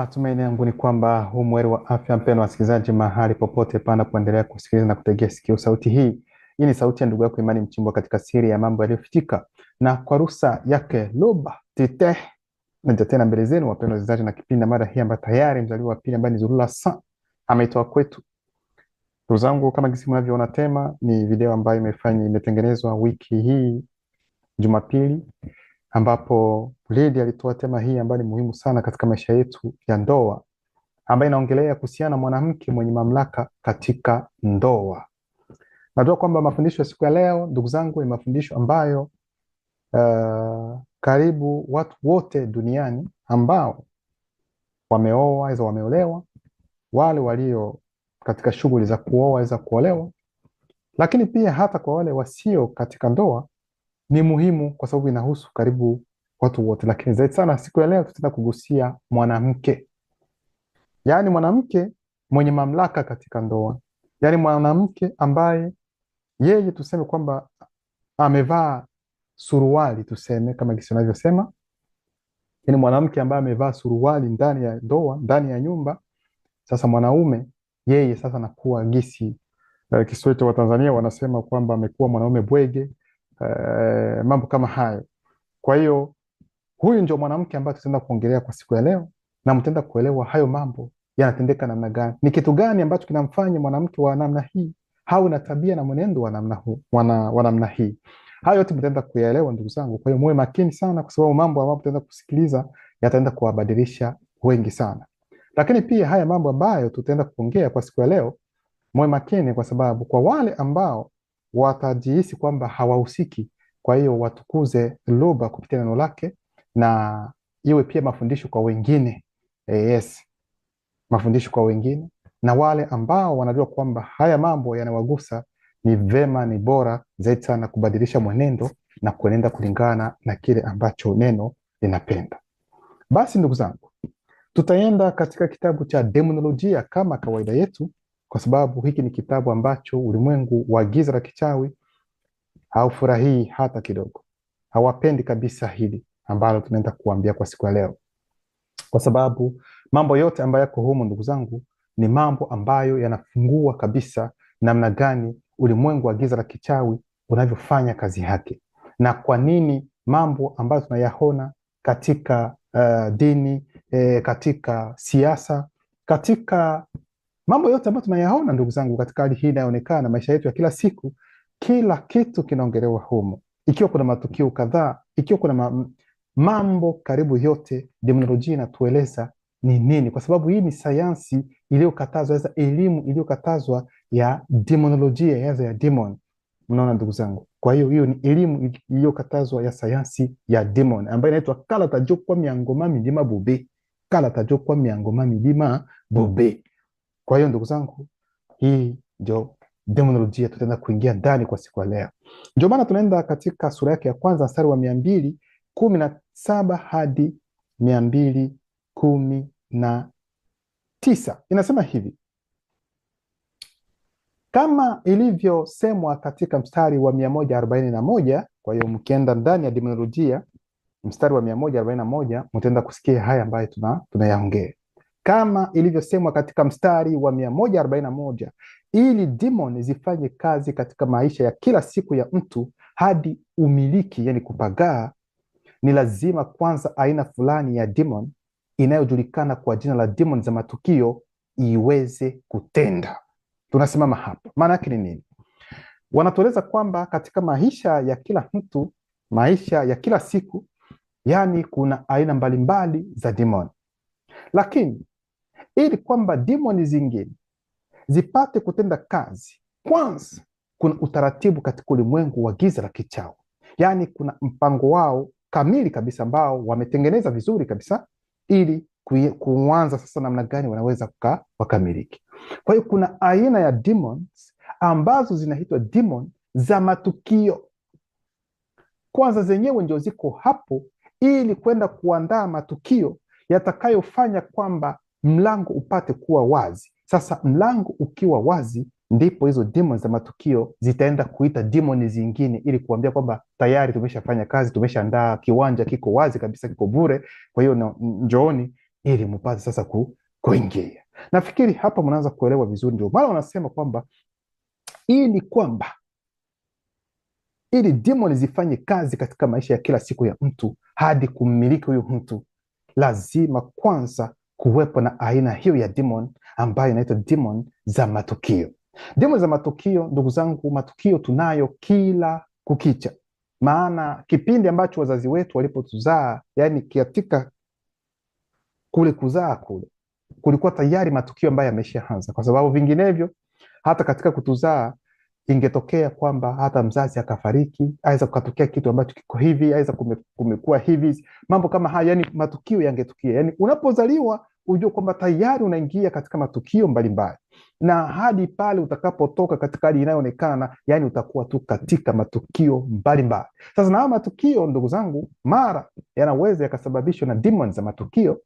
Matumaini yangu ni kwamba huu mweri wa afya, mpendwa wasikilizaji, mahali popote panapoendelea kusikiliza na kutegea sikio sauti hii. Hii ni sauti ya ndugu yako Imani Mchimbo katika siri ya mambo yaliyofichika, na kwa ruhusa yake Luba Tite naja tena mbele zenu wapendwa wasikilizaji, na kipindi na mada hii ambayo tayari mzaliwa wa pili ambaye ni Zulula Sa ameitoa kwetu. Ndugu zangu, kama jinsi mnavyoona, tema ni video ambayo imetengenezwa wiki hii Jumapili, ambapo Lady alitoa tema hii ambayo ni muhimu sana katika maisha yetu ya ndoa, ambayo inaongelea kuhusiana na mwanamke mwenye mamlaka katika ndoa. Najua kwamba mafundisho ya siku ya leo, ndugu zangu, ni mafundisho ambayo karibu watu wote duniani ambao wameoa aidha wameolewa, wale walio katika shughuli za kuoa aidha kuolewa, lakini pia hata kwa wale wasio katika ndoa ni muhimu, kwa sababu inahusu karibu watu wote. Lakini zaidi sana siku ya leo tutaenda kugusia mwanamke, yaani mwanamke mwenye mamlaka katika ndoa, yaani mwanamke ambaye yeye tuseme kwamba amevaa suruali, tuseme kama gisi unavyosema, yaani mwanamke ambaye amevaa suruali ndani ya ndoa, ndani ya nyumba. Sasa mwanaume yeye sasa anakuwa gisi Kiswahili wa Tanzania wanasema kwamba amekuwa mwanaume bwege, mambo kama hayo. Kwa hiyo huyu ndio mwanamke ambaye tutaenda kuongelea kwa siku ya leo, na mtaenda kuelewa hayo mambo yanatendeka namna gani, ni kitu gani ambacho kinamfanya mwanamke wa namna hii hawe na tabia na mwenendo wa namna hii. Hayo yote mtaenda kuyaelewa ndugu zangu. Kwa hiyo muwe makini sana, kwa sababu mambo ambayo mtaenda kusikiliza yataenda kuwabadilisha wengi sana. Lakini pia haya mambo ambayo tutaenda kuongea kwa siku ya leo, muwe makini, kwa sababu kwa wale ambao watajihisi kwamba hawahusiki, kwa hiyo watukuze Luba kupitia neno lake, na iwe pia mafundisho kwa wengine. Yes, mafundisho kwa wengine, na wale ambao wanajua kwamba haya mambo yanawagusa, ni vema, ni bora zaidi sana kubadilisha mwenendo na kuenenda kulingana na kile ambacho neno linapenda. Basi ndugu zangu, tutaenda katika kitabu cha Demonolojia kama kawaida yetu, kwa sababu hiki ni kitabu ambacho ulimwengu wa giza la kichawi haufurahii hata kidogo, hawapendi kabisa hili ambalo tunaenda kuambia kwa siku ya leo, kwa sababu mambo yote ambayo yako humu ndugu zangu ni mambo ambayo yanafungua kabisa namna gani ulimwengu wa giza la kichawi unavyofanya kazi yake, na kwa nini mambo ambayo tunayaona katika dini, katika siasa, katika mambo yote ambayo tunayaona ndugu zangu katika hali hii inayoonekana maisha yetu ya kila siku, kila kitu kinaongelewa humu. Ikiwa kuna matukio kadhaa, ikiwa kuna mambo karibu yote, demonolojia inatueleza ni nini, kwa sababu hii ni sayansi iliyokatazwa, elimu iliyokatazwa ya demonolojia, ya demon. Mnaona ndugu zangu? Kwa hiyo ni elimu iliyokatazwa ya sayansi ya demon, ambayo inaitwa kala tajokwa miangoma milima bobe, kala tajokwa miangoma milima bobe. Kwa hiyo ndugu zangu, hii ndio demonolojia tutaenda kuingia ndani kwa siku ya leo. Ndio maana tunaenda katika sura yake ya kwanza mstari wa 217 hadi 219. Inasema hivi: kama ilivyosemwa katika mstari wa 141. Kwa hiyo mkienda ndani ya demonolojia mstari wa 141 mtaenda kusikia haya ambayo tunayaongea. Kama ilivyosemwa katika mstari wa 141, ili demon zifanye kazi katika maisha ya kila siku ya mtu hadi umiliki, yani kupagaa, ni lazima kwanza aina fulani ya demon inayojulikana kwa jina la demon za matukio iweze kutenda. Tunasimama hapa, maana yake ni nini? Wanatueleza kwamba katika maisha ya kila mtu, maisha ya kila siku, yani kuna aina mbalimbali za demon, lakini ili kwamba demoni zingine zipate kutenda kazi, kwanza kuna utaratibu katika ulimwengu wa giza la kichawi, yaani kuna mpango wao kamili kabisa ambao wametengeneza vizuri kabisa, ili kuanza sasa namna gani wanaweza wakamiliki. Kwa hiyo kuna aina ya demons ambazo zinaitwa demon za matukio. Kwanza zenyewe ndio ziko hapo ili kwenda kuandaa matukio yatakayofanya kwamba mlango upate kuwa wazi. Sasa mlango ukiwa wazi, ndipo hizo demon za matukio zitaenda kuita demoni zingine ili kuambia kwamba tayari tumeshafanya kazi, tumeshaandaa, kiwanja kiko wazi kabisa, kiko bure. Kwa hiyo njooni ili mpate sasa kuingia. Nafikiri hapa mnaanza kuelewa vizuri, ndio maana wanasema kwamba hii ni kwamba ili demoni zifanye kazi katika maisha ya kila siku ya mtu hadi kummiliki huyu mtu, lazima kwanza kuwepo na aina hiyo ya demon ambayo inaitwa demon za matukio. Demon za matukio, ndugu zangu, matukio tunayo kila kukicha, maana kipindi ambacho wazazi wetu walipotuzaa, yani katika kule kuzaa kule, kulikuwa tayari matukio ambayo yameshaanza, kwa sababu vinginevyo hata katika kutuzaa ingetokea kwamba hata mzazi akafariki, aweza kukatokea kitu ambacho kiko hivi, aweza kumekuwa hivi, mambo kama haya, yani matukio yangetukia. Yani unapozaliwa ujue kwamba tayari unaingia katika matukio mbalimbali, na hadi pale utakapotoka katika hali inayoonekana, yani utakuwa tu katika matukio mbalimbali. Sasa na haya matukio, ndugu zangu, mara yanaweza yakasababishwa na demons za matukio,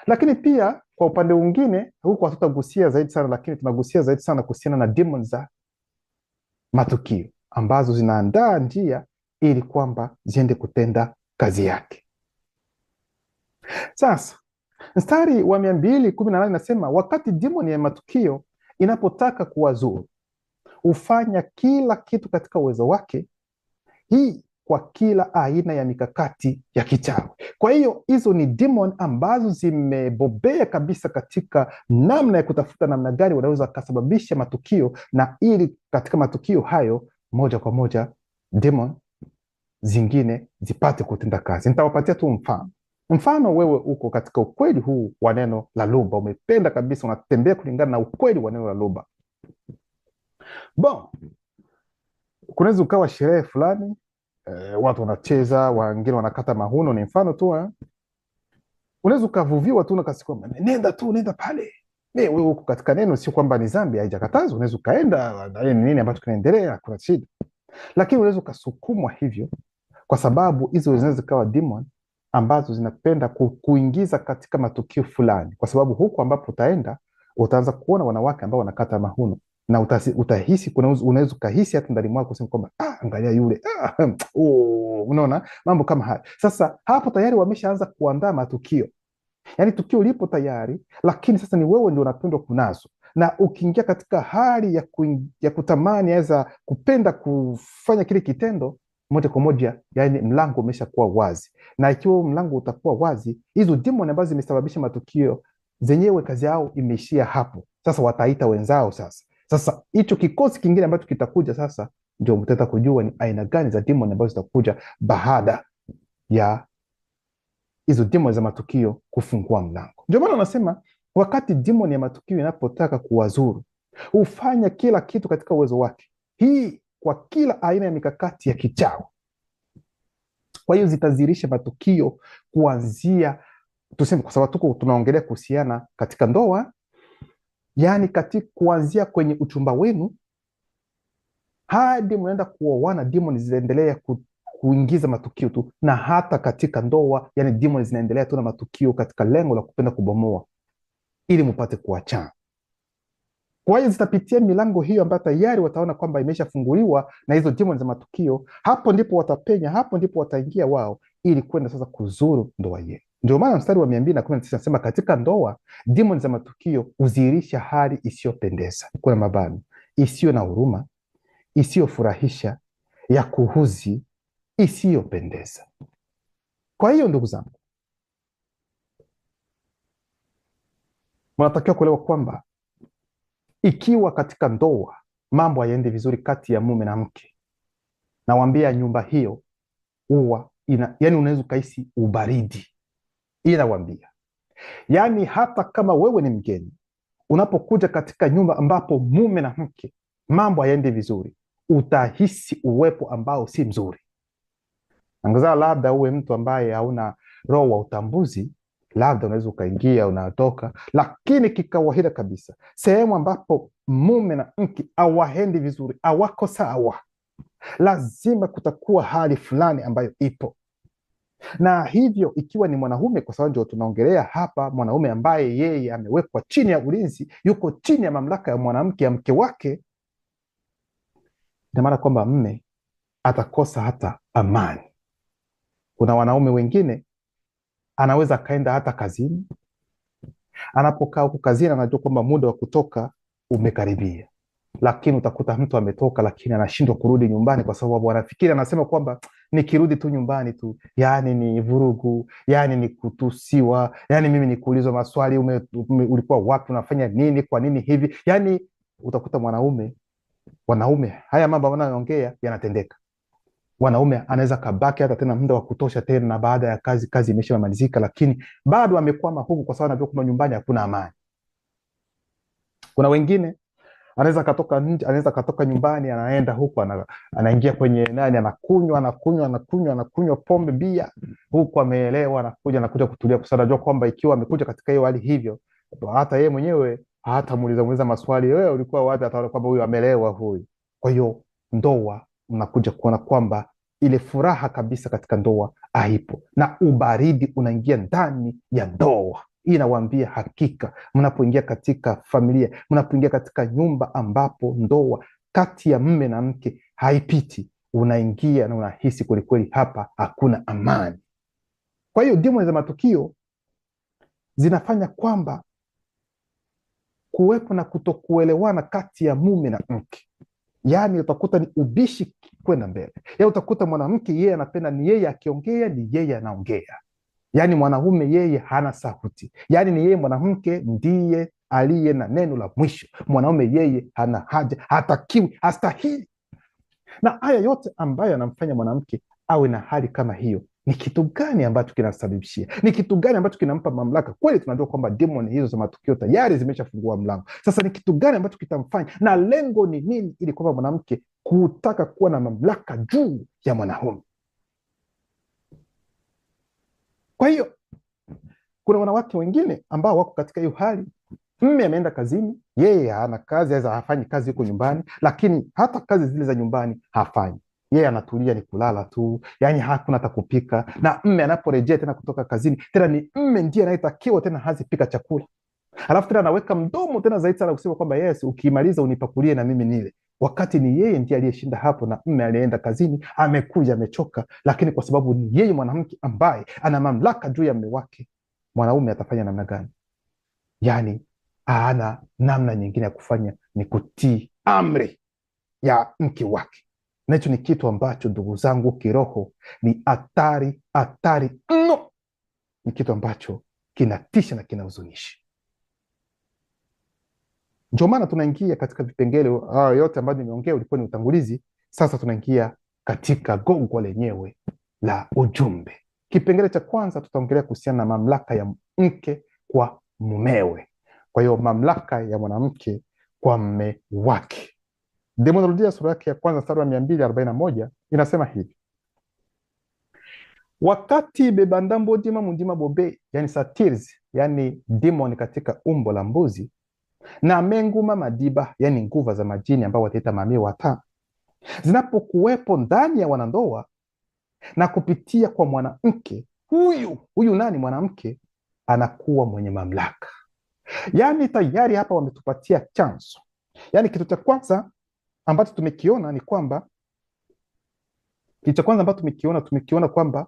lakini pia kwa upande mwingine, huku hatutagusia zaidi sana, lakini tunagusia zaidi sana kuhusiana na demons za matukio ambazo zinaandaa njia ili kwamba ziende kutenda kazi yake. Sasa mstari wa 218 nasema, wakati demoni ya matukio inapotaka kuwazuru hufanya kila kitu katika uwezo wake, hii kwa kila aina ya mikakati ya kichawi. Kwa hiyo hizo ni demon ambazo zimebobea kabisa katika namna ya kutafuta namna gani wanaweza wakasababisha matukio, na ili katika matukio hayo moja kwa moja demon zingine zipate kutenda kazi. Nitawapatia tu mfano. Wewe uko katika ukweli huu wa neno la lugha, umependa kabisa, unatembea kulingana na ukweli wa neno la lugha. Bon, kunaweza ukawa sherehe fulani, watu wanacheza, wengine wanakata mahuno, ni mfano tu. Unaweza ukavuviwa tu nakasi kwamba nenda pale. Wewe uko katika neno, sio kwamba ni dhambi, haijakatazwa. Unaweza ukaenda, nini ambacho kinaendelea, kuna shida. Lakini unaweza ukasukumwa hivyo, kwa sababu hizo zinaweza zikawa demon ambazo zinapenda kuingiza katika matukio fulani, kwa sababu huko ambapo utaenda utaanza kuona wanawake ambao wanakata mahuno, na utahisi, unaweza ukahisi hata ndani mwako kusema kwamba angalia yule, unaona mambo kama haya. Sasa hapo tayari wameshaanza kuandaa matukio, yani tukio lipo tayari, lakini sasa ni wewe ndio unapendwa kunazo, na ukiingia katika hali ya kutamani, aweza kupenda kufanya kile kitendo, moja kwa moja yani mlango umeshakuwa wazi, na ikiwa mlango utakuwa wazi, hizo demoni ambazo zimesababisha matukio zenyewe kazi yao imeishia hapo. Sasa wataita wenzao. Sasa hicho kikosi kingine ambacho kitakuja sasa, ndio mtaweza kujua ni aina gani za demoni ambazo zitakuja baada ya hizo demoni za matukio kufungua mlango. Ndio maana wanasema wakati demoni ya matukio inapotaka kuwazuru hufanya kila kitu katika uwezo wake, hii kwa kila aina ya mikakati ya kichawi. Kwa hiyo zitazirisha matukio kuanzia, tuseme, kwa sababu tunaongelea kuhusiana katika ndoa, yani kuanzia kwenye uchumba wenu hadi mnaenda kuoana, demoni zinaendelea kuingiza matukio tu, na hata katika ndoa, yani demoni zinaendelea tu na matukio katika lengo la kupenda kubomoa ili mpate kuachana. Kwa hiyo zitapitia milango hiyo ambayo tayari wataona kwamba imeshafunguliwa na hizo demoni za matukio. Hapo ndipo watapenya, hapo ndipo wataingia wao, ili kwenda sasa kuzuru ndoa yenu. Ndio maana mstari wa 219 nasema, katika ndoa demoni za matukio hudhihirisha hali isiyopendeza, kuna mabano, isiyo na huruma, isiyofurahisha, ya kuhuzi, isiyopendeza. Kwa hiyo ndugu zangu, mnatakiwa kuelewa kwamba ikiwa katika ndoa mambo hayaendi vizuri kati ya mume na mke, nawaambia nyumba hiyo huwa yani unaweza ukahisi ubaridi. Inawaambia yani, hata kama wewe ni mgeni, unapokuja katika nyumba ambapo mume na mke mambo hayaendi vizuri, utahisi uwepo ambao si mzuri. Angaza, labda uwe mtu ambaye hauna roho wa utambuzi, labda unaweza ukaingia unatoka, lakini kikawaida kabisa, sehemu ambapo mume na mke hawaendi vizuri, hawako sawa, lazima kutakuwa hali fulani ambayo ipo. Na hivyo ikiwa ni mwanaume, kwa sababu ndio tunaongelea hapa, mwanaume ambaye yeye amewekwa chini ya ulinzi, yuko chini ya mamlaka ya mwanamke, ya mke wake, ina maana kwamba mme atakosa hata amani. Kuna wanaume wengine anaweza akaenda hata kazini, Anapokaa huku kazini anajua kwamba muda wa kutoka umekaribia, lakini utakuta mtu ametoka lakini anashindwa kurudi nyumbani kwa sababu anafikiri, anasema kwamba nikirudi tu nyumbani tu, yani ni vurugu, yani ni kutusiwa, yani mimi ni kuulizwa maswali, ulikuwa wapi, unafanya nini, kwa nini hivi. Yani utakuta wanaume haya mambo wanayoongea yanatendeka. Wanaume anaweza kabaki hata tena muda wa kutosha tena, na baada ya kazi imeshamalizika, lakini bado amekwama huku kwa sababu anajua kwamba nyumbani hakuna amani. Kuna wengine anaweza katoka nyumbani, anaenda huku anaingia kwenye anakunywa pombe, bia, huku ameelewa, anakuja kutulia, kwa sababu anajua kwamba ikiwa amekuja katika hiyo hali hivyo, hata yeye mwenyewe hatamuuliza maswali, wewe ulikuwa wapi, ataona kwamba huyu amelewa huyu. Kwa hiyo ndoa, mnakuja kuona kwamba ile furaha kabisa katika ndoa haipo, na ubaridi unaingia ndani ya ndoa. Hii inawaambia hakika, mnapoingia katika familia, mnapoingia katika nyumba ambapo ndoa kati ya mme na mke haipiti, unaingia na unahisi kwelikweli hapa hakuna amani. Kwa hiyo demoni za matukio zinafanya kwamba kuwepo na kutokuelewana kati ya mume na mke. Yaani utakuta ni ubishi kwenda mbele. Yaani utakuta mwanamke yeye anapenda ni yeye akiongea, ni yeye anaongea. Yaani mwanaume yeye hana sauti. Yaani ni yeye mwanamke ndiye aliye na neno la mwisho. Mwanaume yeye hana haja, hatakiwi, hastahili. Na haya yote ambayo anamfanya mwanamke awe na hali kama hiyo, ni kitu gani ambacho kinasababishia? Ni kitu gani ambacho kinampa mamlaka? Kweli tunajua kwamba demoni hizo za matukio tayari zimeshafungua mlango. Sasa ni kitu gani ambacho kitamfanya, na lengo ni nini, ili kwamba mwanamke kutaka kuwa na mamlaka juu ya mwanaume? Kwa hiyo kuna wanawake wengine ambao wako katika hiyo hali. Mme ameenda kazini, yeye hana kazi, aweza hafanyi kazi huko nyumbani, lakini hata kazi zile za nyumbani hafanyi. Yeye anatulia, ni kulala tu, yani hakuna hata kupika. Na mme anaporejea tena kutoka kazini, tena ni mme ndiye anayetakiwa tena hazipika chakula, alafu tena anaweka mdomo tena zaidi sana kusema kwamba yes, ukimaliza unipakulie na mimi nile, wakati ni yeye ndiye aliyeshinda hapo, na mme alienda kazini, amekuja amechoka. Lakini kwa sababu ni yeye mwanamke ambaye ana mamlaka juu ya mme wake, mwanaume atafanya namna gani? Yani hana namna nyingine ya kufanya, ni kutii amri ya mke wake. Na hicho ni kitu ambacho, ndugu zangu, kiroho ni hatari mno. Ni kitu ambacho kinatisha na kinahuzunisha. Ndio maana tunaingia katika vipengele yote ambayo nimeongea, ulikuwa ni utangulizi. Sasa tunaingia katika gongo lenyewe la ujumbe. Kipengele cha kwanza tutaongelea kuhusiana na mamlaka ya mke kwa mumewe. Kwa hiyo mamlaka ya mwanamke kwa mme wake. Demonolojia sura yake ya kwanza mstari wa 241 inasema hivi: wakati bebandambo dima mundima bobe, yani satires, yani demon katika umbo la mbuzi, na menguma madiba, yani nguva za majini ambao wataita mamie wata, zinapokuwepo ndani ya wanandoa na kupitia kwa mwanamke huyu nani? Mwanamke anakuwa mwenye mamlaka. Yani tayari hapa wametupatia chanzo. Yani kitu cha kwanza ambacho tumekiona ni kwamba tumekiona kwamba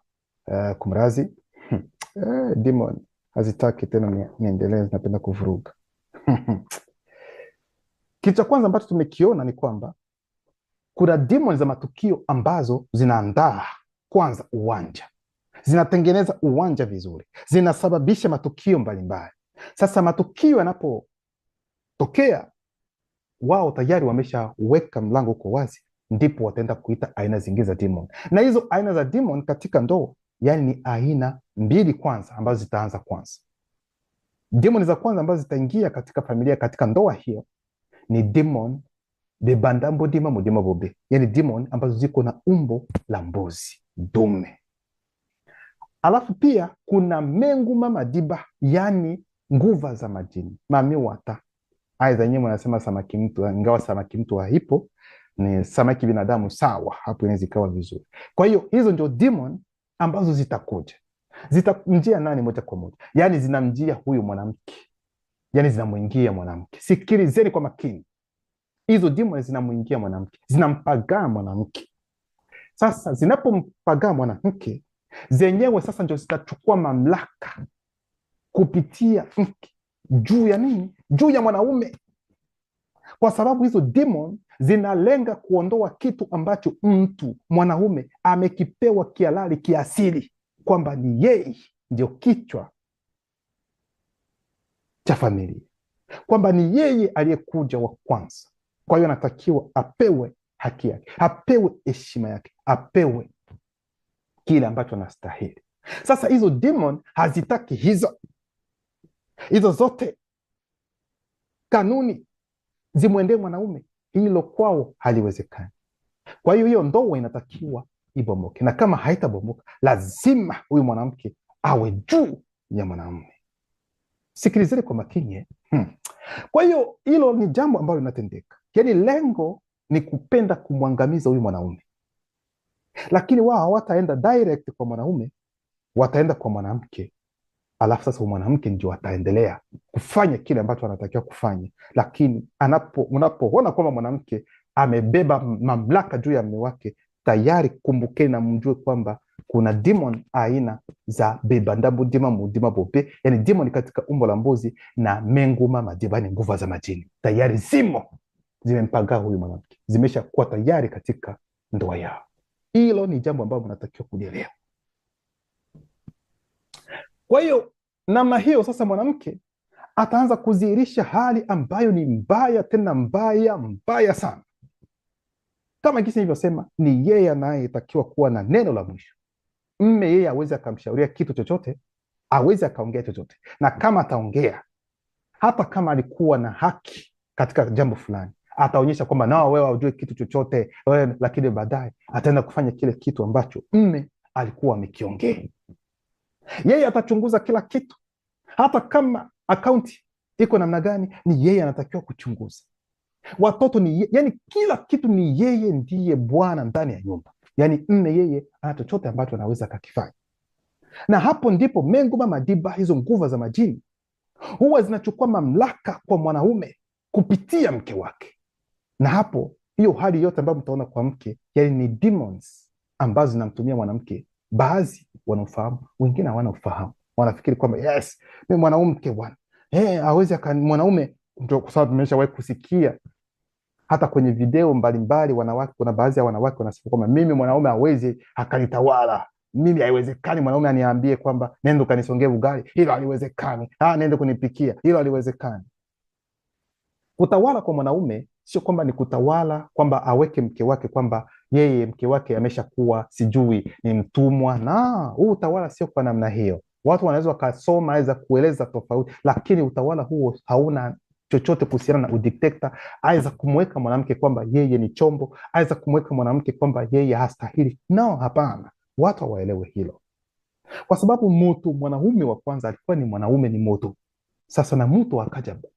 kumrazi demon hazitaki tena niendelee, zinapenda kuvuruga. Kitu cha kwanza ambacho tumekiona ni kwamba kuna demon za matukio ambazo zinaandaa kwanza uwanja, zinatengeneza uwanja vizuri, zinasababisha matukio mbalimbali. Sasa matukio yanapotokea, wao tayari wameshaweka mlango uko wazi, ndipo wataenda kuita aina zingine za demon. Na hizo aina za demon katika ndoa, yani ni aina mbili kwanza ambazo zitaanza kwanza. Demon za kwanza ambazo zitaingia katika familia, katika ndoa hiyo, ni demon bebandambo dima mudima bobe, yani demon ambazo ziko na umbo la mbuzi dume. Alafu pia kuna menguma madiba, yani nguva za majini, mami wata. Aya zenyewe wanasema samaki mtu, ingawa samaki mtu haipo, ni samaki binadamu, sawa, hapo inaweza ikawa vizuri. Kwa hiyo hizo ndio demon ambazo zitamjia nani moja kwa moja, yani zinamjia huyu mwanamke, yani zinamuingia mwanamke. Sikilizeni kwa makini, hizo demon zinamuingia mwanamke, zinampagaa mwanamke. Sasa zinapompagaa mwanamke, zenyewe sasa ndio zitachukua mamlaka kupitia mke, juu ya nini? Juu ya mwanaume, kwa sababu hizo demon zinalenga kuondoa kitu ambacho mtu mwanaume amekipewa kihalali, kiasili, kwamba ni yeye ndio kichwa cha familia, kwamba ni yeye aliyekuja wa kwanza. Kwa hiyo anatakiwa apewe haki yake, apewe heshima yake, apewe kile ambacho anastahili. Sasa hizo demon hazitaki hizo zote kanuni zimwendee mwanaume, hilo kwao haliwezekani. Kwa hiyo hiyo ndoa inatakiwa ibomoke, na kama haitabomoka lazima huyu mwanamke awe juu ya mwanaume. Sikilizeni kwa makini. Kwa hiyo hilo ni jambo ambalo linatendeka, yaani lengo ni kupenda kumwangamiza huyu mwanaume, lakini wao hawataenda direct kwa mwanaume, wataenda kwa mwanamke. Alafu sasa mwanamke ndio ataendelea kufanya kile ambacho anatakiwa kufanya, lakini unapoona kwamba mwanamke amebeba mamlaka juu ya mume wake, tayari kumbukeni na mjue kwamba kuna demon aina za bebandabu dima mudima bobe, yani demon katika umbo la mbuzi na menguma madibani, nguvu za majini tayari zimempaga huyu mwanamke, zimesha kuwa tayari katika ndoa yao. Hilo ni jambo ambalo mnatakiwa kulielewa. Kwa hiyo namna hiyo sasa mwanamke ataanza kudhihirisha hali ambayo ni mbaya, tena mbaya sana. Kama jinsi nilivyosema, ni yeye anayetakiwa kuwa na neno la mwisho. Mme yeye awezi akamshauria kitu chochote, awezi akaongea chochote, na kama ataongea, hata kama alikuwa na haki katika jambo fulani, ataonyesha kwamba nao wewe haujui kitu chochote wewe, lakini baadaye ataenda kufanya kile kitu ambacho mme alikuwa amekiongea. Yeye atachunguza kila kitu, hata kama akaunti iko namna gani, ni yeye anatakiwa kuchunguza. Watoto yani kila kitu ni yeye ndiye bwana ndani ya nyumba, yani mme yeye ana chochote ambacho anaweza akakifanya. Na hapo ndipo menguma madiba, hizo nguvu za majini huwa zinachukua mamlaka kwa mwanaume kupitia mke wake. Na hapo hiyo hali yote ambayo mtaona kwa mke, yani ni demons ambazo zinamtumia mwanamke. Baadhi wanaofahamu, wengine hawana ufahamu, wanafikiri kwamba yes, mimi mwanamke bwana, hawezi mwanaume. Ndio kwa sababu tumeshawahi kusikia hata kwenye video mbalimbali wanawake, kuna baadhi ya wanawake wanasema kwamba mimi mwanaume hawezi akanitawala, mimi haiwezekani mwanaume aniambie kwamba nenda kanisongee ugali, hilo haliwezekani, nenda kunipikia, hilo haliwezekani. Kutawala kwa mwanaume sio kwamba ni kutawala kwamba aweke mke wake kwamba yeye mke wake ameshakuwa sijui ni mtumwa, na huu utawala sio kwa namna hiyo. Watu wanaweza wakasoma, aweza kueleza tofauti, lakini utawala huo hauna chochote kuhusiana na udikteta. Aweza kumweka mwanamke kwamba yeye ni chombo, aweza kumweka mwanamke kwamba yeye hastahili. No, hapana, watu hawaelewe hilo, kwa sababu mtu mwanaume wa kwanza alikuwa ni mwanaume, ni mtu. Sasa na mtu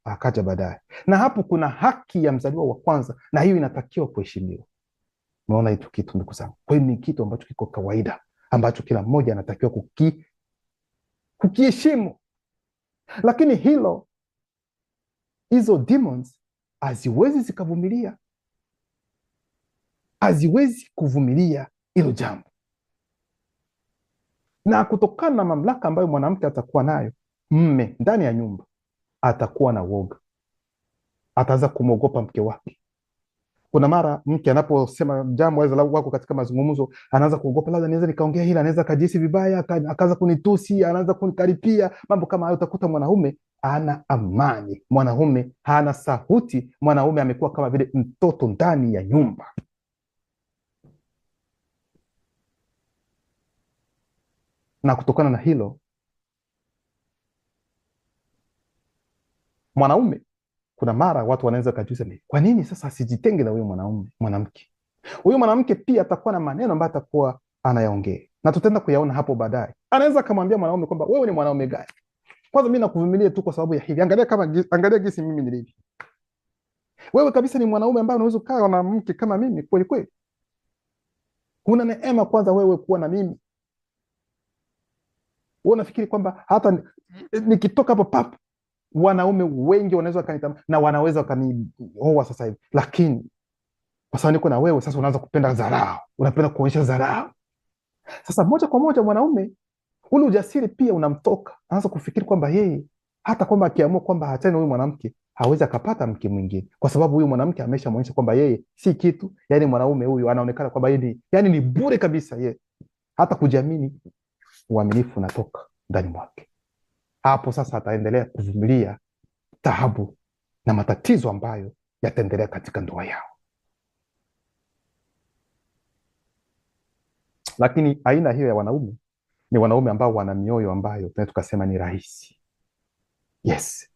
akaja baadaye, na hapo kuna haki ya mzaliwa wa kwanza, na hiyo inatakiwa kuheshimiwa. Unaona hicho kitu ndugu zangu? Kwa hiyo ni kitu ambacho kiko kawaida, ambacho kila mmoja anatakiwa kukiheshimu. Lakini hizo demons haziwezi zikavumilia, haziwezi kuvumilia hilo jambo, na kutokana na mamlaka ambayo mwanamke atakuwa nayo, mme ndani ya nyumba atakuwa na woga, ataanza kumwogopa mke wake. Kuna mara mke anaposema jambo wako katika mazungumzo, anaanza kuogopa, labda naweza nikaongea hili, anaweza kajisi vibaya, akaanza kunitusi, anaanza kunikaripia, mambo kama hayo. Utakuta mwanaume hana amani, mwanaume hana sauti, mwanaume amekuwa kama vile mtoto ndani ya nyumba. Na kutokana na hilo, mwanaume, kuna mara watu wanaweza kujiuliza, kwa nini sasa asijitenge na huyo mwanamke? Huyo mwanamke pia atakuwa na maneno ambayo atakuwa anayaongea, na tutaenda kuyaona hapo baadaye. Anaweza kumwambia mwanaume kwamba wewe ni mwanaume gani? Kwanza mimi nakuvumilia tu kwa sababu ya hivi. Angalia jinsi mimi nilivyo. Wewe kabisa ni mwanaume ambaye unaweza kukaa na mke kama mimi kweli kweli? Kuna neema kwanza wewe kuwa na mimi. Wewe unafikiri kwamba hata nikitoka hapo papo wanaume wengi wanaweza wakanitamani na wanaweza wakanioa sasa hivi, lakini kwa sababu niko na wewe sasa unaanza kupenda dharau, unapenda kuonyesha dharau. Sasa moja kwa moja mwanaume ule ujasiri pia unamtoka, anaanza kufikiri kwamba yeye hata kwamba akiamua kwamba hachane huyu mwanamke hawezi akapata mke mwingine, kwa sababu huyu mwanamke ameshamwonyesha kwamba yeye si kitu. Yani mwanaume huyu anaonekana kwamba yeye ni bure kabisa, yeye hata kujiamini, uaminifu unatoka ndani mwake. Hapo sasa ataendelea kuvumilia taabu na matatizo ambayo yataendelea katika ndoa yao. Lakini aina hiyo ya wanaume ni wanaume ambao wana mioyo ambayo tunaweza tukasema ni rahisi. Yes.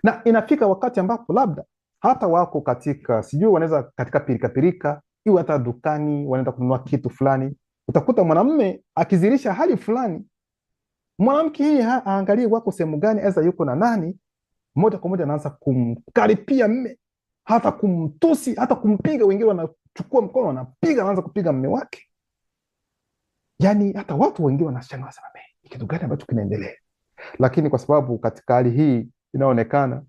Na inafika wakati ambapo labda hata wako katika sijui, wanaweza katika pirikapirika, iwe hata dukani, wanaenda kununua kitu fulani, utakuta mwanamume akizirisha hali fulani, mwanamke hii aangalie wako sehemu gani, aza yuko na nani, moja kwa moja anaanza kumkaripia mme, hata kumtusi, hata kumpiga. Wengine wanachukua mkono wanapiga, anaanza kupiga mme wake. Yani hata watu wengine wanashangaa sana, kitu gani ambacho kinaendelea? Lakini kwa sababu katika hali hii inaonekana,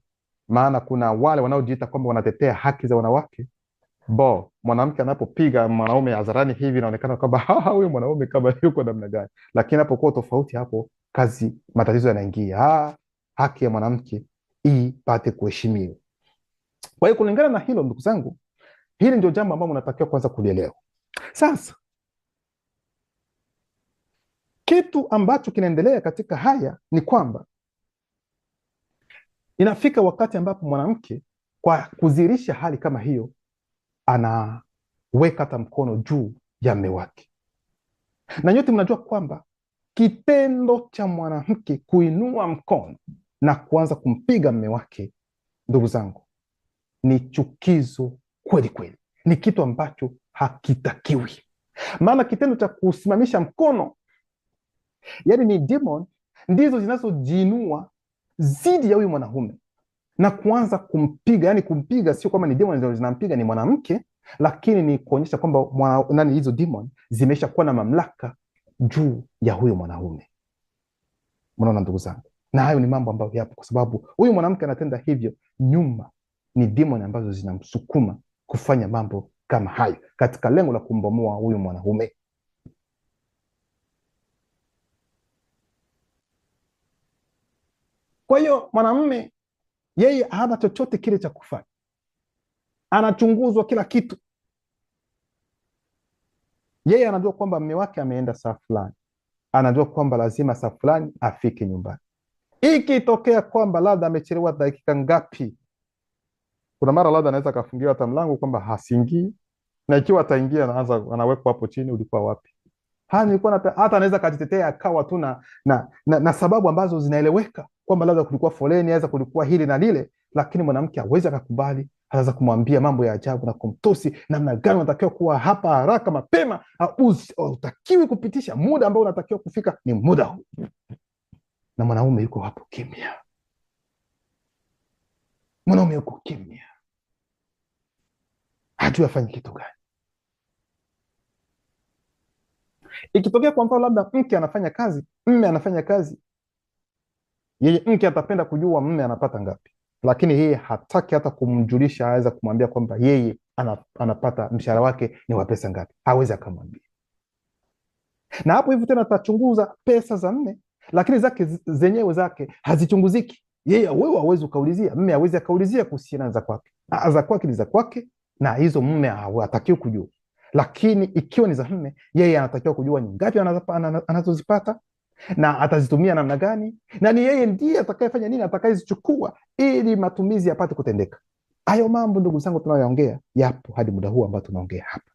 maana kuna wale wanaojiita kwamba wanatetea haki za wanawake, mwanamke anapopiga mwanaume hadharani hivi inaonekana kwamba huyu mwanaume kama yuko namna gani. Lakini hapokuwa tofauti, hapo matatizo yanaingia. Haki ya mwanamke ipate kuheshimiwa. Kwa hiyo kulingana na hilo, ndugu zangu, hili ndio jambo ambalo mnatakiwa kwanza kulielewa. Sasa kitu ambacho kinaendelea katika haya ni kwamba inafika wakati ambapo mwanamke kwa kuzirisha hali kama hiyo anaweka hata mkono juu ya mume wake. Na nyote mnajua kwamba kitendo cha mwanamke kuinua mkono na kuanza kumpiga mume wake, ndugu zangu, ni chukizo kweli kweli, ni kitu ambacho hakitakiwi. Maana kitendo cha kusimamisha mkono, yani ni demon ndizo zinazojiinua zidi ya huyu mwanaume na kuanza kumpiga. Yani kumpiga sio kwamba ni demon ndio zinampiga, ni mwanamke, lakini ni kuonyesha kwamba hizo demon zimesha kuwa na mamlaka juu ya huyu mwanaume. Mnaona ndugu zangu, na hayo ni mambo ambayo yapo, kwa sababu huyu mwanamke anatenda hivyo, nyuma ni demon ambazo zinamsukuma kufanya mambo kama hayo katika lengo la kumbomoa huyu mwanaume. Kwa hiyo mwanamume yeye hana chochote kile cha kufanya, anachunguzwa kila kitu. Yeye anajua kwamba mume wake ameenda saa fulani, anajua kwamba lazima saa fulani afike nyumbani. Ikitokea kwamba labda amechelewa dakika ngapi, kuna mara labda anaweza akafungiwa hata mlango kwamba hasingii, na ikiwa ataingia anawekwa hapo chini, ulikuwa wapi? Hata anaweza kujitetea akawa tu na sababu ambazo zinaeleweka kwamba labda kulikuwa foleni, aweza kulikuwa hili na lile, lakini mwanamke hawezi akakubali. Anaweza kumwambia mambo ya ajabu na kumtusi, namna gani unatakiwa kuwa hapa haraka mapema, utakiwi kupitisha muda ambao unatakiwa kufika, ni muda huu. Na mwanaume yuko hapo kimya, mwanaume yuko kimya, hajui afanye kitu gani. Ikitokea kwa mfano labda mke anafanya kazi, mme anafanya kazi, yeye mke atapenda kujua mme anapata ngapi, lakini yeye hataki hata kumjulisha, aweza kumwambia kwamba yeye anapata mshahara wake ni wa pesa ngapi, hawezi akamwambia. Na hapo hivyo tena atachunguza pesa za mme, lakini zake zenyewe zake hazichunguziki. Yeye wewe hawezi ukaulizia, mme hawezi akaulizia kuhusiana na za kwake. Za kwake ni za kwake, na hizo mme hatakiwi kujua. Lakini ikiwa ni za mme, yeye anatakiwa kujua ni ngapi anazozipata na atazitumia namna gani, na ni yeye ndiye atakayefanya nini, atakayezichukua ili matumizi yapate kutendeka. Hayo mambo ndugu zangu tunayoongea yapo hadi muda huu ambao tunaongea hapa.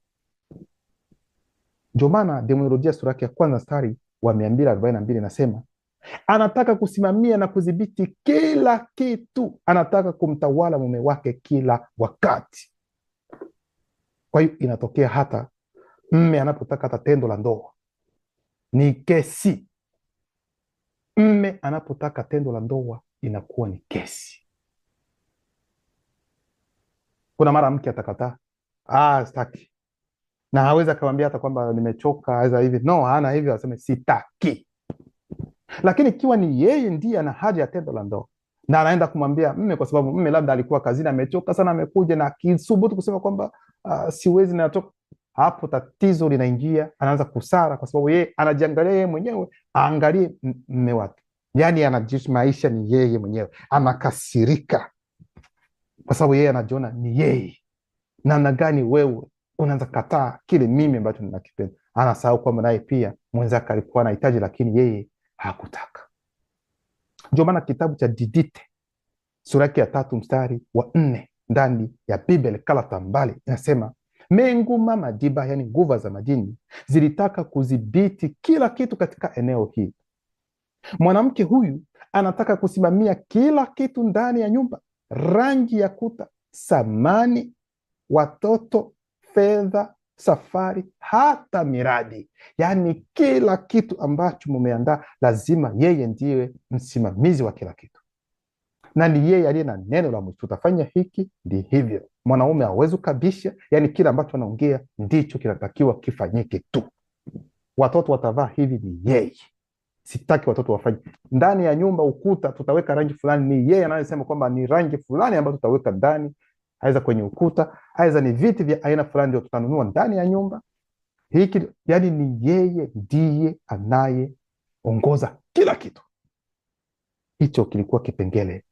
Ndio maana Demonolojia sura yake ya kwanza mstari wa 242 nasema anataka kusimamia na kudhibiti kila kitu, anataka kumtawala mume wake kila wakati. Kwa hiyo inatokea hata mme anapotaka hata tendo la ndoa ni kesi. Mme anapotaka tendo la ndoa inakuwa ni kesi. Kuna mara mke atakataa, sitaki, na hawezi akamwambia hata kwamba nimechoka, haweza hivi, no, hana hivyo, aseme sitaki. Lakini ikiwa ni yeye ndiye ana haja ya tendo la ndoa na anaenda kumwambia mme, kwa sababu mme labda alikuwa kazini, amechoka sana, amekuja na akisubutu kusema kwamba siwezi, natoka, hapo tatizo linaingia. Anaanza kusara, kwa sababu yeye anajiangalia yeye mwenyewe, aangalie mme wake. Yaani anajisi maisha ni yeye mwenyewe, anakasirika kwa sababu yeye anajiona ni yeye. Namna gani wewe unaanza kataa kile mimi ambacho ninakipenda? Anasahau kwamba naye pia mwenzake alikuwa anahitaji, lakini yeye hakutaka. Ndio maana kitabu cha Didite sura yake ya 3 mstari wa 4 ndani ya Biblia Kalata Mbali inasema menguma madiba, yani nguva za majini zilitaka kudhibiti kila kitu katika eneo hili. Mwanamke huyu anataka kusimamia kila kitu ndani ya nyumba: rangi ya kuta, samani, watoto, fedha, safari, hata miradi. Yaani kila kitu ambacho mumeandaa lazima yeye ndiye msimamizi wa kila kitu, na ni yeye aliye na neno la mwisho. Utafanya hiki, ndi hivyo. Mwanaume hawezi kukabisha, yaani kila ambacho anaongea ndicho kinatakiwa kifanyike tu. Watoto watavaa hivi, ni yeye. Sitaki watoto wafanye. Ndani ya nyumba, ukuta tutaweka rangi fulani, ni yeye anayesema kwamba ni rangi fulani ambayo tutaweka ndani, aidha kwenye ukuta, aidha ni viti vya aina fulani ndio tutanunua ndani ya nyumba hiki. Yani ni yeye ndiye anayeongoza kila kitu. Hicho kilikuwa kipengele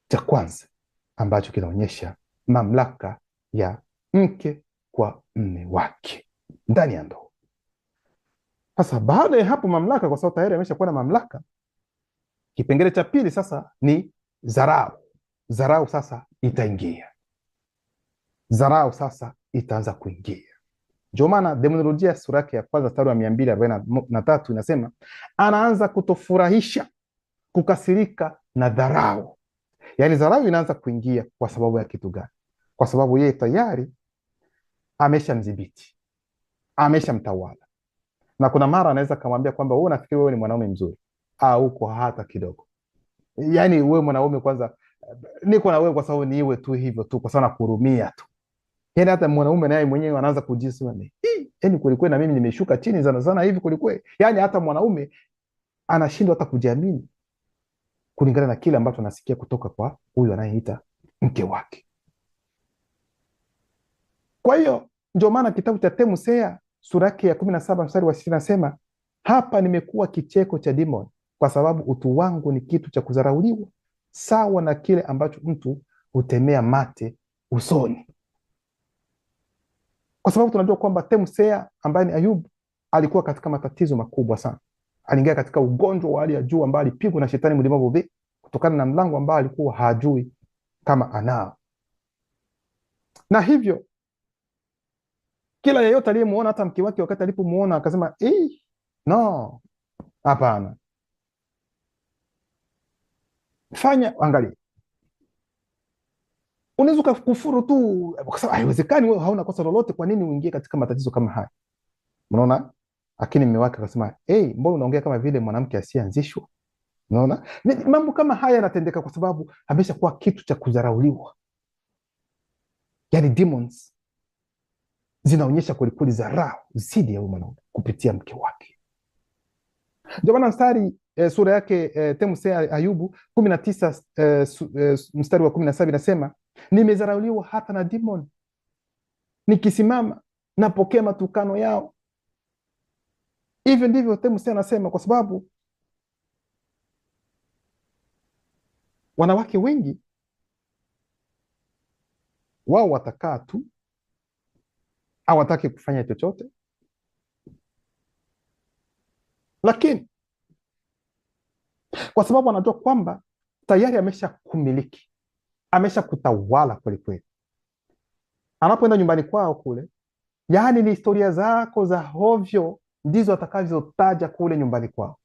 cha kwanza ambacho kinaonyesha mamlaka ya mke kwa mme wake ndani ya ndoa. Sasa baada ya hapo mamlaka, kwa sababu tayari ameshakuwa na mamlaka, kipengele cha pili sasa ni dharau. Dharau sasa itaingia, dharau sasa itaanza kuingia. Ndio maana Demonolojia sura yake ya kwanza mstari wa 243 inasema anaanza kutofurahisha, kukasirika na dharau. Yaani dharau inaanza kuingia kwa sababu ya kitu gani? Kwa sababu yeye tayari ameshamdhibiti, ameshamtawala. Na kuna mara anaweza kumwambia kwamba wewe unafikiri wewe ni mwanaume mzuri, uko hata kidogo. Yaani wewe mwanaume, kwanza niko na wewe kwa sababu ni iwe tu hivyo tu, kwa sababu nakuhurumia tu. Yaani hata mwanaume naye mwenyewe anaanza kujisema, yaani kweli na mimi nimeshuka chini sana hivi kweli. Yaani hata mwanaume anashindwa hata kujiamini kulingana na kile ambacho anasikia kutoka kwa huyu anayeita mke wake. Kwa hiyo ndio maana kitabu cha Temusea sura yake ya 17 mstari wa 60 nasema, hapa nimekuwa kicheko cha demoni, kwa sababu utu wangu ni kitu cha kudharauliwa, sawa na kile ambacho mtu hutemea mate usoni. Kwa sababu tunajua kwamba Temusea ambaye ni Ayubu alikuwa katika matatizo makubwa sana. Aliingia katika ugonjwa wa hali ya juu ambao alipigwa na shetani mlemavu vi kutokana na mlango ambao alikuwa hajui kama anao. Na hivyo kila yeyote aliyemuona, hata mke wake wakati alipomuona akasema, no, hapana. Angalia. Unaweza kufuru tu kwa sababu haiwezekani, wewe hauna kosa lolote, kwa nini uingie katika matatizo kama haya? Unaona? Lakini mume wake akasema, mbona unaongea kama vile mwanamke asiyeanzishwa? Unaona? Mambo kama haya yanatendeka kwa sababu ameshakuwa kitu cha kudharauliwa. Yaani demons zinaonyesha kwelikweli dharau zidi ya mwanaume kupitia mke wake. Ndio maana sura yake Temusea Ayubu 19 mstari wa 17 inasema, nimedharauliwa hata na demon, nikisimama napokea matukano yao. Hivyo ndivyo Temusea anasema, kwa sababu wanawake wengi wao watakaa tu, hawataki kufanya chochote, lakini kwa sababu anajua kwamba tayari amesha kumiliki, amesha kutawala kwelikweli. Anapoenda nyumbani kwao kule, yaani ni historia zako za hovyo ndizo atakazotaja kule nyumbani kwao.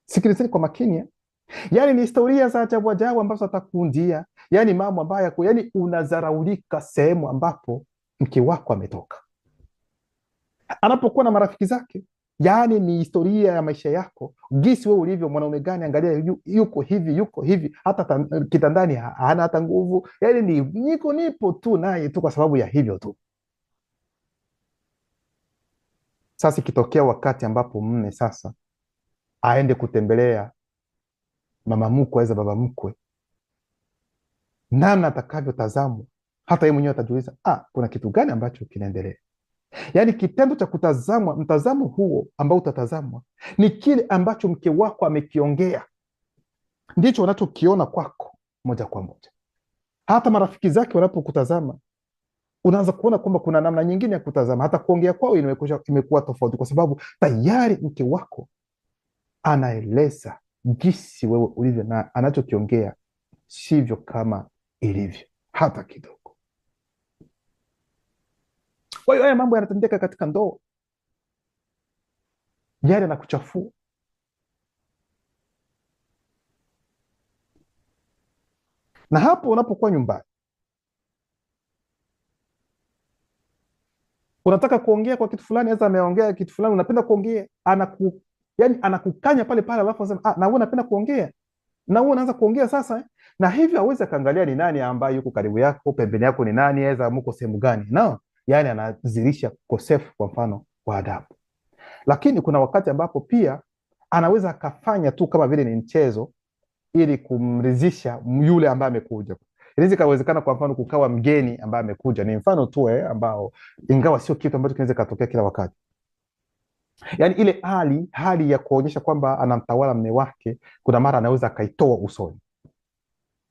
Sikilizeni kwa makini. Yaani ni historia za ajabu ajabu ambazo atakuundia, yaani mambo ambayo yaani unadharaulika sehemu ambapo mke wako ametoka. Anapokuwa na marafiki zake, yaani ni historia ya maisha yako, gisi wewe ulivyo, mwanaume gani, angalia yuko hivi, hata kitandani hana hata nguvu, yaani nipo tu naye tu kwa sababu ya hivyo tu. Sasa ikitokea wakati ambapo mume sasa aende kutembelea mama mkwe aidha baba mkwe, namna atakavyotazamwa, hata yeye mwenyewe atajiuliza, kuna kitu gani ambacho kinaendelea? Yaani kitendo cha kutazamwa, mtazamo huo ambao utatazamwa ni kile ambacho mke wako amekiongea ndicho wanachokiona kwako moja kwa moja. Hata marafiki zake wanapokutazama unaanza kuona kwamba kuna namna nyingine ya kutazama. Hata kuongea kwao imekuwa tofauti, kwa sababu tayari mke wako anaeleza jinsi wewe ulivyo, na anachokiongea sivyo kama ilivyo hata kidogo. Kwa hiyo haya mambo yanatendeka katika ndoa, yale yanakuchafua. Na hapo unapokuwa nyumbani unataka kuongea kwa kitu fulani, hasa ameongea kitu fulani unapenda kuongea, yani anakukanya pale pale, alafu anasema na wewe unapenda kuongea, na wewe unaanza kuongea sasa. Na hivyo hawezi akaangalia ni nani ambaye yuko karibu yako, pembeni yako ni nani, aweza mko sehemu gani, no, yani anazirisha ukosefu kwa mfano wa adabu. Lakini kuna wakati ambapo pia anaweza akafanya tu kama vile ni mchezo ili kumridhisha yule ambaye amekuja. Inaweza ikawezekana kwa mfano kukawa mgeni ambaye amekuja, ni mfano tu ambao ingawa sio kitu ambacho kinaweza katokea kila wakati. Yani ile hali ya kuonyesha kwamba anamtawala mume wake, kuna mara anaweza akaitoa usoni,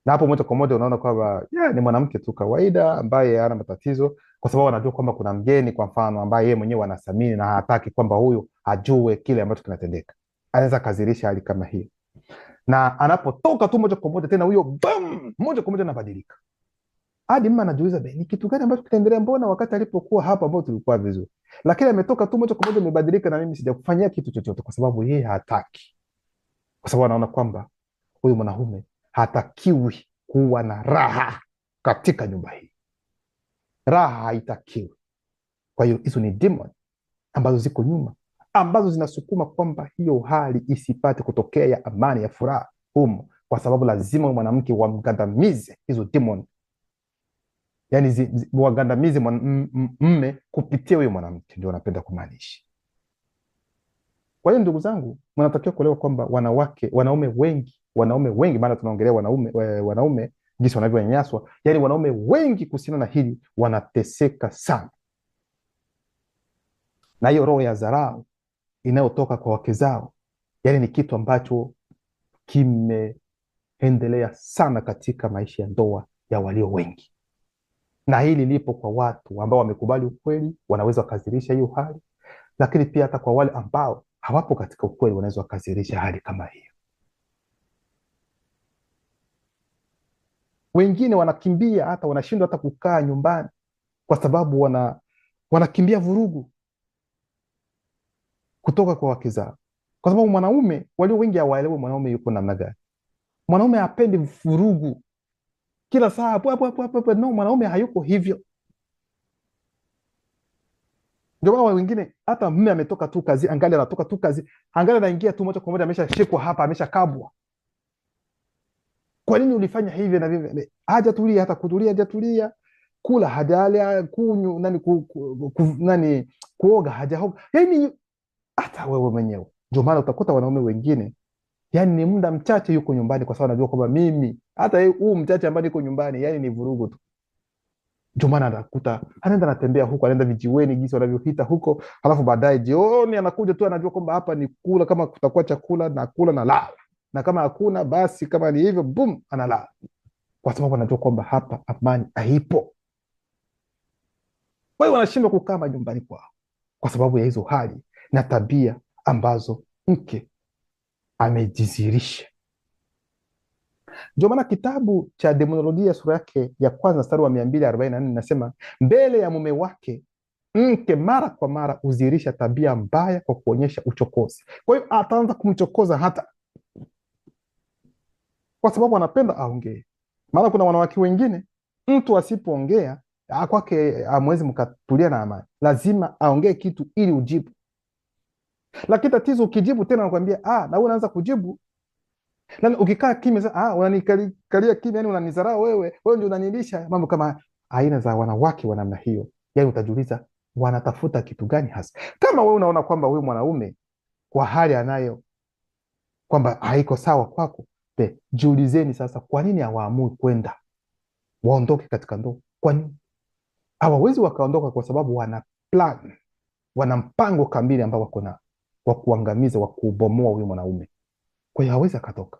na hapo moja kwa moja unaona kwamba ni mwanamke tu kawaida ambaye hana matatizo, kwa sababu anajua kwamba kuna mgeni kwa mfano ambaye yeye mwenyewe anathamini na hataki kwamba huyu ajue kile ambacho kinatendeka. Anaweza kazirisha hali kama hiyo, na anapotoka tu moja kwa moja tena huyo bam, moja kwa moja anabadilika, hadi mama anajiuliza ni kitu gani ambacho kitaendelea, mbona wakati alipokuwa hapa ambao tulikuwa vizuri, lakini ametoka tu moja kwa moja amebadilika, na mimi sijakufanyia kitu chochote, kwa sababu yeye hataki, kwa sababu anaona kwamba huyu mwanaume hatakiwi kuwa na raha katika nyumba hii, raha haitakiwi. Kwa hiyo hizo ni demon ambazo ziko nyuma, ambazo zinasukuma kwamba hiyo hali isipate kutokea ya amani, ya furaha humo, kwa sababu lazima mwanamke wamgandamize hizo demon, yani wagandamize mme kupitia huyo mwanamke, ndio wanapenda kumaanisha. Kwa hiyo ndugu zangu, mnatakiwa kuelewa kwamba wanaume wengi, maana tunaongelea wanaume jinsi wanavyonyanyaswa, yani wanaume wengi kuhusiana na hili wanateseka sana na hiyo roho ya dharau inayotoka kwa wake zao. Yani ni kitu ambacho kimeendelea sana katika maisha ya ndoa ya walio wengi, na hili lipo kwa watu ambao wamekubali ukweli, wanaweza wakazirisha hiyo hali, lakini pia hata kwa wale ambao hawapo katika ukweli wanaweza wakazirisha hali kama hiyo. Wengine wanakimbia, hata wanashindwa hata kukaa nyumbani kwa sababu wanakimbia vurugu kutoka kwa wake zao, kwa sababu mwanaume, walio wengi hawaelewi mwanaume yuko namna gani. Mwanaume hapendi vurugu kila saa hapo. No, mwanaume hayuko hivyo. Ndio wao wengine, hata mume ametoka tu kazi, angalia anatoka tu kazi, angalia anaingia tu moja kwa moja ameshashikwa hapa, ameshakabwa. Kwa nini ulifanya hivi na vile? Hajatulia, hata kutulia hajatulia, kula hajala, kuoga hajaoga, yani hata wewe mwenyewe. Ndio maana utakuta wanaume wengine yani ni muda mchache yuko nyumbani, kwa sababu anajua kwamba mimi hata huu mchache ambaye niko nyumbani yani ni vurugu tu. Ndio maana anakuta anaenda anatembea huko, anaenda vijiweni jinsi wanavyohita huko, halafu baadaye jioni anakuja tu, anajua kwamba hapa ni kula, kama kutakuwa chakula na kula na lala, na kama hakuna basi, kama ni hivyo boom, analala, kwa sababu anajua kwamba hapa amani haipo. Kwa hiyo wanashindwa kukaa majumbani kwao kwa sababu ya hizo hali na tabia ambazo mke amejizirisha. Ndio maana kitabu cha Demonolojia sura yake ya kwanza mstari wa 244 nasema, mbele ya mume wake mke mara kwa mara huzihirisha tabia mbaya kwa kuonyesha uchokozi. Kwa hiyo ataanza kumchokoza hata kwa sababu anapenda aongee. Maana kuna wanawake wengine mtu asipoongea kwake amwezi mkatulia na amani, lazima aongee kitu ili ujibu. Lakini tatizo ukijibu tena anakuambia na wewe unaanza kujibu, na ukikaa kimya unanikalia kimya, yani unanizarau wewe ndio unanilisha. Mambo kama aina za wanawake wa namna hiyo, yani utajiuliza wanatafuta kitu gani hasa. Kama wewe unaona kwamba huyu mwanaume kwa hali anayo kwamba haiko sawa kwako, jiulizeni sasa, kwa nini hawaamui kwenda waondoke katika ndoa? Kwa nini hawawezi wakaondoka? Kwa sababu wana plan, wana mpango kamili ambao wako na wa kuangamiza, wa kubomoa huyu mwanaume. Kwa hiyo hawezi akatoka.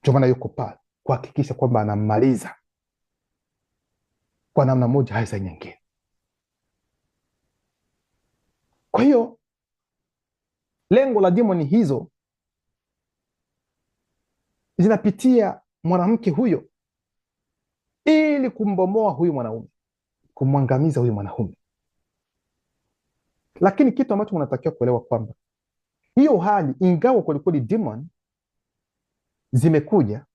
Ndio maana yuko pale kuhakikisha kwamba anamaliza kwa namna moja hasa nyingine. Kwa hiyo lengo la demoni hizo zinapitia mwanamke huyo ili kumbomoa huyu mwanaume, kumwangamiza huyu mwanaume. Lakini kitu ambacho unatakiwa kuelewa kwamba hiyo hali, ingawa kwelikweli demon zimekuja,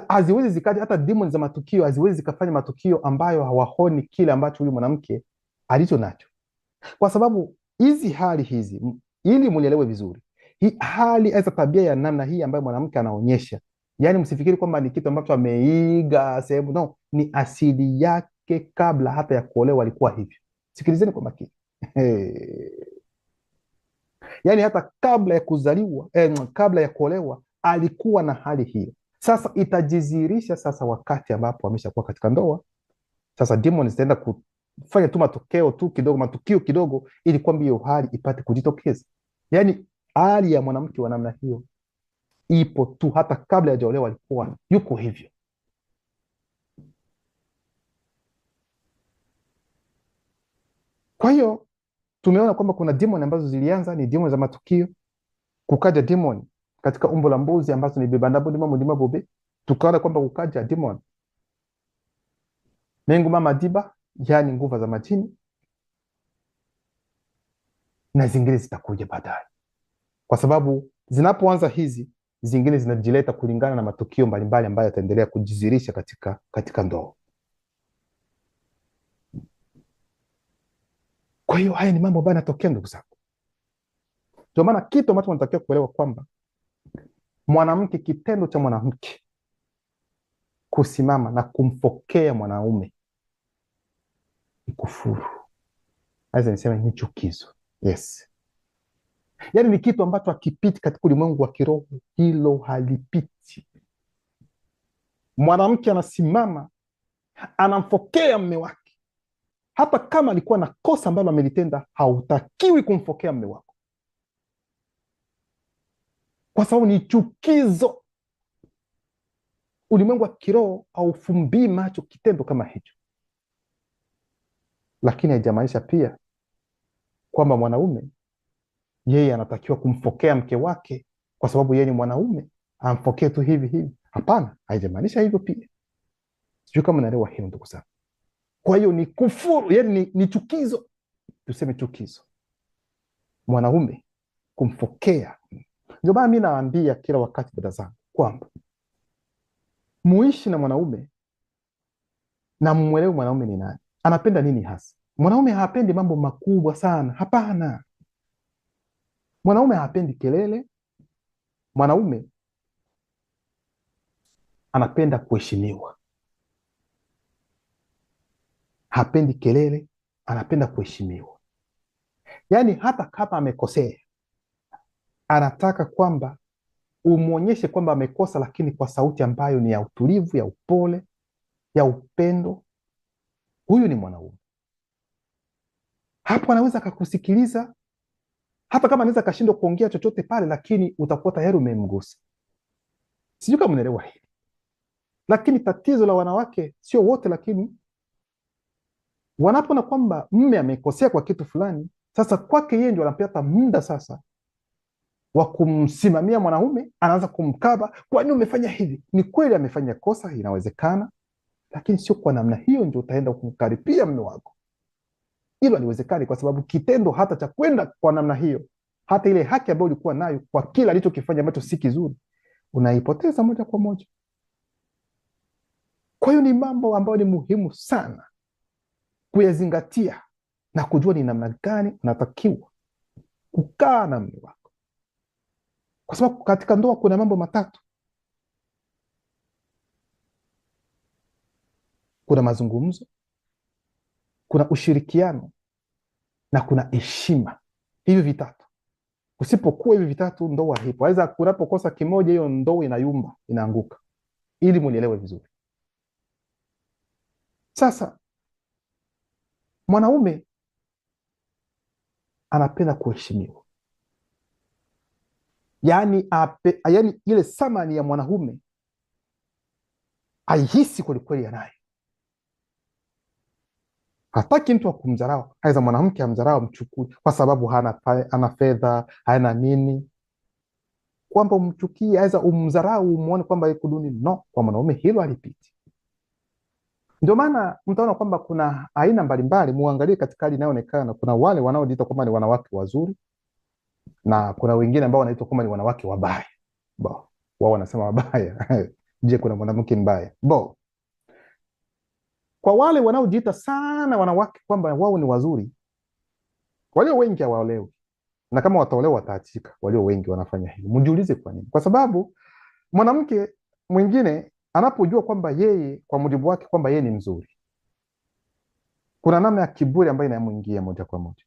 haziwezi zikaja, hata demon za matukio haziwezi zikafanya matukio ambayo hawaoni kile ambacho huyu mwanamke alicho nacho, kwa sababu hizi hali hizi, ili mulielewe vizuri, hii hali aza tabia ya namna hii ambayo mwanamke anaonyesha, yani msifikiri kwamba ni kitu ambacho ameiga sehemu, no, ni asili yake. Kabla hata ya kuolewa alikuwa hivyo. Sikilizeni kwa makini. Yani hata kabla ya kuzaliwa, kabla ya kuolewa alikuwa na hali hiyo. Sasa itajizirisha sasa wakati ambapo ameshakuwa katika ndoa. Sasa demons zitaenda kufanya tu matukio kidogo ili kwamba hiyo hali ipate kujitokeza. Yani hali ya mwanamke wa namna hiyo ipo tu, hata kabla hajaolewa alikuwa yuko hivyo. Kwa hiyo tumeona kwamba kuna demon ambazo zilianza ni demon za matukio, kukaja demon katika umbo la mbuzi ambazo ni bibandabodimamudimabobe, tukaona kwamba kukaja demon mengu mama diba, yani nguvu za majini, na zingine zitakuja baadaye, kwa sababu zinapoanza hizi zingine zinajileta kulingana na matukio mbalimbali ambayo yataendelea kujizirisha katika ndoa. Kwa hiyo haya ni mambo ambayo yanatokea, ndugu zangu. Ndio maana kitu ambacho tunatakiwa kuelewa kwamba mwanamke, kitendo cha mwanamke kusimama na kumfokea mwanaume ni kufuru, aidha niseme ni chukizo. Yes, yaani ni kitu ambacho hakipiti katika ulimwengu wa kiroho, hilo halipiti. Mwanamke anasimama anamfokea mme wake, hata kama alikuwa na kosa ambalo amelitenda, hautakiwi kumfokea mme wako, kwa sababu ni chukizo. Ulimwengu wa kiroho haufumbii macho kitendo kama hicho. Lakini haijamaanisha pia kwamba mwanaume yeye anatakiwa kumfokea mke wake kwa sababu yeye ni mwanaume, amfokee tu hivi hivi. Hapana, haijamaanisha hivyo pia. Sijui kama naelewa hilo, ndugu zangu. Kwa hiyo ni kufuru, yani ni chukizo, tuseme chukizo, mwanaume kumfokea. Ndio maana mimi naambia kila wakati dada zangu kwamba muishi na mwanaume na mwelewe mwanaume ni nani, anapenda nini hasa. Mwanaume hapendi mambo makubwa sana, hapana. Mwanaume hapendi kelele. Mwanaume anapenda kuheshimiwa, hapendi kelele, anapenda kuheshimiwa. Yaani hata kama amekosea, anataka kwamba umwonyeshe kwamba amekosa, lakini kwa sauti ambayo ni ya utulivu, ya upole, ya upendo. Huyu ni mwanaume. Hapo anaweza akakusikiliza, hata kama anaweza akashindwa kuongea chochote pale, lakini utakuwa tayari umemgusa. Sijui kama unaelewa hili. Lakini tatizo la wanawake, sio wote, lakini wanapoona kwamba mme amekosea kwa kitu fulani, sasa kwake yeye ndio anapata muda sasa wa kumsimamia mwanaume, anaanza kumkaba, kwa nini umefanya hivi? Ni kweli amefanya kosa, inawezekana, lakini sio kwa namna hiyo ndio utaenda kumkaribia mme wako. Hilo haliwezekani, kwa sababu kitendo hata cha kwenda kwa namna hiyo, hata ile haki ambayo ulikuwa nayo kwa kila alichokifanya ambacho si kizuri, unaipoteza moja kwa moja. Kwa hiyo ni mambo ambayo ni muhimu sana kuyazingatia na kujua ni namna gani unatakiwa kukaa na mme wako, kwa sababu katika ndoa kuna mambo matatu: kuna mazungumzo, kuna ushirikiano na kuna heshima. Hivi vitatu, usipokuwa hivi vitatu, ndoa hipo. Aweza kunapokosa kimoja, hiyo ndoa inayumba, inaanguka. Ili mulielewe vizuri. Sasa mwanaume anapenda kuheshimiwa, yani ile thamani ya mwanaume aihisi kwelikweli anayo. Hataki mtu wa kumdharau, aidha mwanamke amdharau, mchukue kwa sababu hana fedha, hana nini, kwamba umchukie, aidha umdharau, umuone kwamba yuko duni. No, kwa mwanaume hilo halipiti. Ndio maana mtaona kwamba kuna aina mbalimbali, muangalie katika hali inayoonekana. Kuna wale wanaojiita kwamba ni wanawake wazuri na kuna wengine ambao wanaitwa kwamba ni wanawake wabaya. Bo, wao wanasema wabaya. Je, kuna mwanamke mbaya? Bo, kwa wale wanaojiita sana wanawake kwamba wao ni wazuri, walio wengi hawaolewi, na kama wataolewa wataachika. Walio wengi wanafanya hivyo. Mjiulize kwa nini? Kwa sababu mwanamke mwingine anapojua kwamba yeye kwa mujibu wake kwamba yeye ni mzuri, kuna namna ya kiburi ambayo inamwingia moja kwa moja,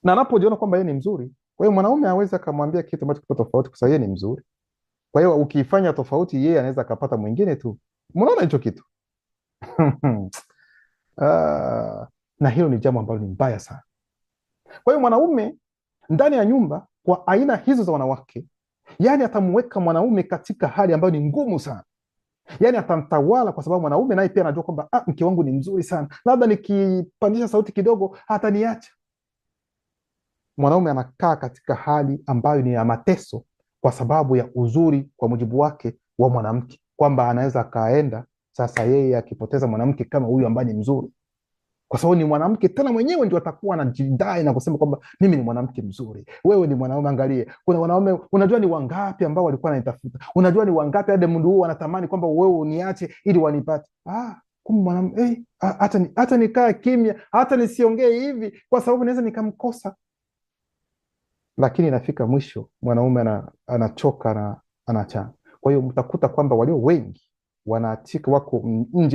na anapojiona kwamba yeye ni mzuri, kwa hiyo mwanaume hawezi akamwambia kitu ambacho kipo tofauti, kwa sababu yeye ni mzuri. Kwa hiyo ukifanya tofauti, yeye anaweza akapata mwingine tu. Mnaona hicho kitu? Na hilo ni jambo ambalo ni mbaya sana. Kwa hiyo mwanaume ndani ya nyumba kwa aina hizo za wanawake, yani atamweka mwanaume katika hali ambayo ni ngumu sana, yani atamtawala, kwa sababu mwanaume naye pia anajua kwamba mke wangu ni mzuri sana, labda nikipandisha sauti kidogo hataniacha. Mwanaume anakaa katika hali ambayo ni ya mateso kwa sababu ya uzuri kwa mujibu wake wa mwanamke, kwamba anaweza akaenda sasa yeye akipoteza mwanamke kama huyu ambaye ni mzuri, kwa sababu ni mwanamke tena mwenyewe ndio atakuwa anajidai na kusema kwamba mimi ni mwanamke mzuri. Wewe ni mwanaume, angalie, kuna wanaume, unajua ni wangapi ambao walikuwa wananitafuta, unajua ni wangapi hadi muda huu wanatamani kwamba wewe uniache ili wanipate. Kumbe mwanaume hata nikaa kimya, hata nisiongee hivi kwa sababu naweza nikamkosa. Lakini inafika mwisho mwanaume anachoka na anachana. Kwa hiyo mtakuta kwamba walio wengi wanaachika, wako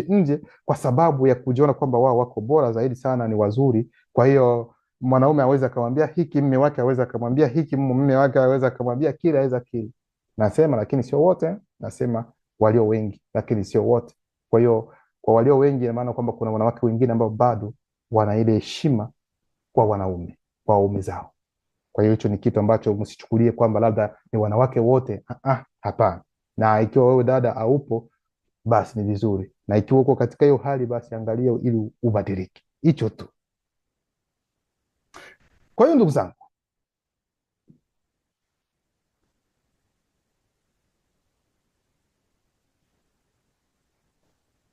nje kwa sababu ya kujiona kwamba wao wako bora zaidi sana, ni wazuri. Kwa hiyo mwanaume aweza akamwambia hiki mme wake, aweza akamwambia hiki mme wake, aweza akamwambia kile, aweza kile. Nasema lakini sio wote, nasema walio wengi, lakini sio wote. Kwa hiyo kwa walio wengi, ina maana kwamba kuna wanawake wengine ambao bado wana ile heshima kwa wanaume, kwa waume zao. Kwa hiyo hicho ni kitu ambacho msichukulie kwamba labda ni wanawake wote. Hapana. Na ikiwa wewe dada haupo, basi ni vizuri, na ikiwa uko katika hiyo hali, basi angalia ili ubadilike. Hicho tu. Kwa hiyo ndugu zangu,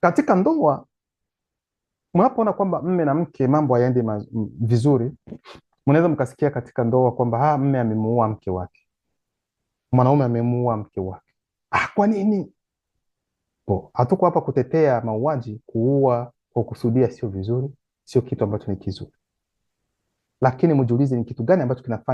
katika ndoa mnapoona kwamba mme na mke mambo hayaendi vizuri, mnaweza mkasikia katika ndoa kwamba mme amemuua mke wake, mwanaume amemuua mke wake. Kwa nini? Hatuko hapa kutetea mauaji. Kuua kwa kusudia sio vizuri, sio kitu ambacho ni kizuri, lakini mjiulize ni kitu gani ambacho kinafanya